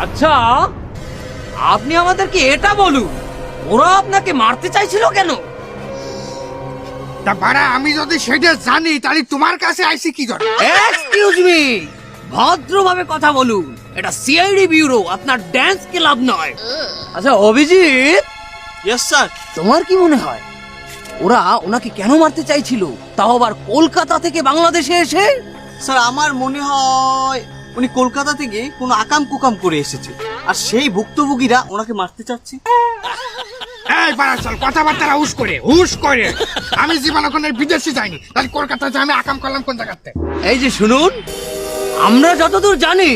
আচ্ছা, আপনি আমাদেরকে এটা বলুন, ওরা আপনাকে মারতে চাইছিল কেন? তা বাড়া, আমি যদি সেটা জানি তাহলে তোমার কাছে আইসি কি জন্য? এক্সকিউজ মি, ভদ্রভাবে কথা বলুন। এটা সিআইডি ব্যুরো, আপনার ড্যান্স ক্লাব নয়। আচ্ছা অভিজিৎ, ইয়েস স্যার। তোমার কি মনে হয় ওরা ওনাকে কেন মারতে চাইছিল, তাও আবার কলকাতা থেকে বাংলাদেশে এসে? স্যার আমার মনে হয় উনি কলকাতা থেকে কোনো আকাম কুকাম করে এসেছে, আর সেই ভুক্তভোগীরা ওনাকে মারতে চাচ্ছে। এই বাড়া, চল কথাবার্তা হুশ করে। আমি জীবনে কোনো বিদেশে যাইনি, তাহলে কলকাতাতে আমি আকাম করলাম কোন জায়গাতে? এই যে শুনুন, আমরা যতদূর জানি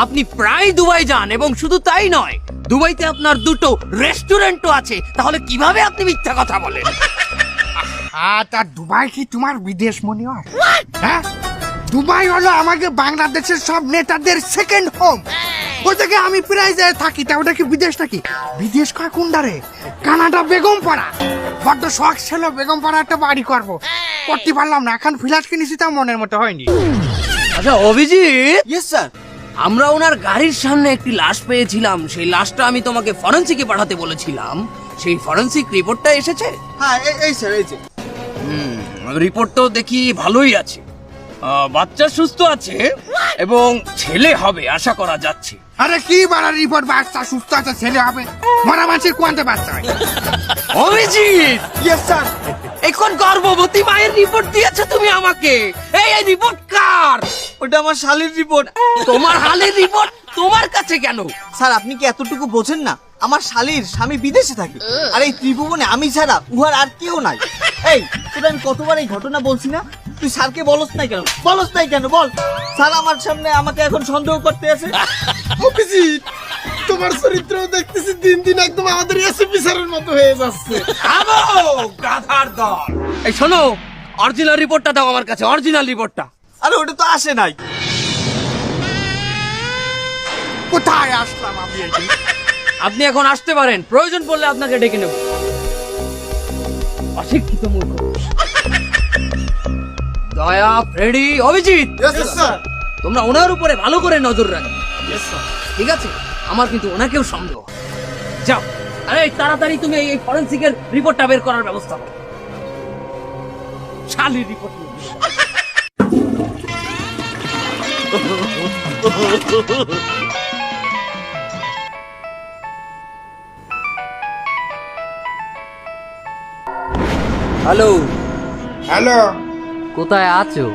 আপনি প্রায় দুবাই যান, এবং শুধু তাই নয়, দুবাইতে আপনার দুটো রেস্টুরেন্টও আছে। তাহলে কিভাবে আপনি মিথ্যা কথা বলেন? হ্যাঁ, তা দুবাই কি তোমার বিদেশ মনে হয়? হ্যাঁ, দুবাই হলো আমাকে বাংলাদেশের সব নেতাদের সেকেন্ড হোম। ওই থেকে আমি প্রায় যায় থাকি। তা ওটা কি বিদেশ নাকি? বিদেশ কয় কোনটারে? কানাডা বেগমপাড়া। বড্ড শখ ছিল বেগমপাড়া একটা বাড়ি করবো, করতে পারলাম না। এখন ফ্ল্যাট কিনেছি, তাও মনের মতো হয়নি। আচ্ছা অভিজিৎ, ইয়েস স্যার। আমরা ওনার গাড়ির সামনে একটি লাশ পেয়েছিলাম। সেই লাশটা আমি তোমাকে ফরেনসিকে পাঠাতে বলেছিলাম। সেই ফরেনসিক রিপোর্টটা এসেছে? হ্যাঁ এই স্যার, এই যে। রিপোর্টটাও দেখি ভালোই আছে। বাচ্চা সুস্থ আছে এবং ছেলে হবে আশা করা যাচ্ছে। আরে কি বাড়া রিপোর্ট, বাচ্চা সুস্থ আছে, ছেলে হবে? মরা মানুষের কোয়ান্তে বাচ্চা হয়? Abhijit, yes sir. এখন গর্ভবতী মায়ের রিপোর্ট দিয়েছো তুমি আমাকে। এই রিপোর্ট কার? ওটা আমার শালীর রিপোর্ট। তোমার হালের রিপোর্ট তোমার কাছে কেন? স্যার আপনি কি এতটুকু বোঝেন না? আমার শালীর স্বামী বিদেশে থাকে, আর এই ত্রিভুবনে আমি ছাড়া উহার আর কেউ নাই। এই তোরা আমি কতবার এই ঘটনা বলছি না? তুই স্যারকে বলস নাই কেন? বল। স্যার আমার সামনে আমাকে এখন সন্দেহ করতে আছে। অভিজিৎ, তোমার চরিত্র দেখতেছি দিন দিন একদম আমাদের এসপি স্যারের মতো হয়ে যাচ্ছে। থামো, গাধার দল। এই শোনো, অরিজিনাল রিপোর্টটা দাও আমার কাছে, অরিজিনাল রিপোর্টটা। আরে ওটা তো আসে নাই। কোথায় আসলাম আমি? আপনি এখন আসতে পারেন, প্রয়োজন পড়লে আপনাকে ডেকে নেব। অশিক্ষিত মূর্খ। দয়া, ফ্রেডি, অভিজিৎ, তোমরা ওনার উপরে ভালো করে নজর রাখো। ঠিক আছে? আমার কিন্তু ওনাকেও সন্দেহ। যাও, আরে তাড়াতাড়ি তুমি এই ফরেনসিকের রিপোর্টটা বের করার ব্যবস্থা করো। শালির রিপোর্ট। হ্যালো, হ্যালো, কোথায় আছো?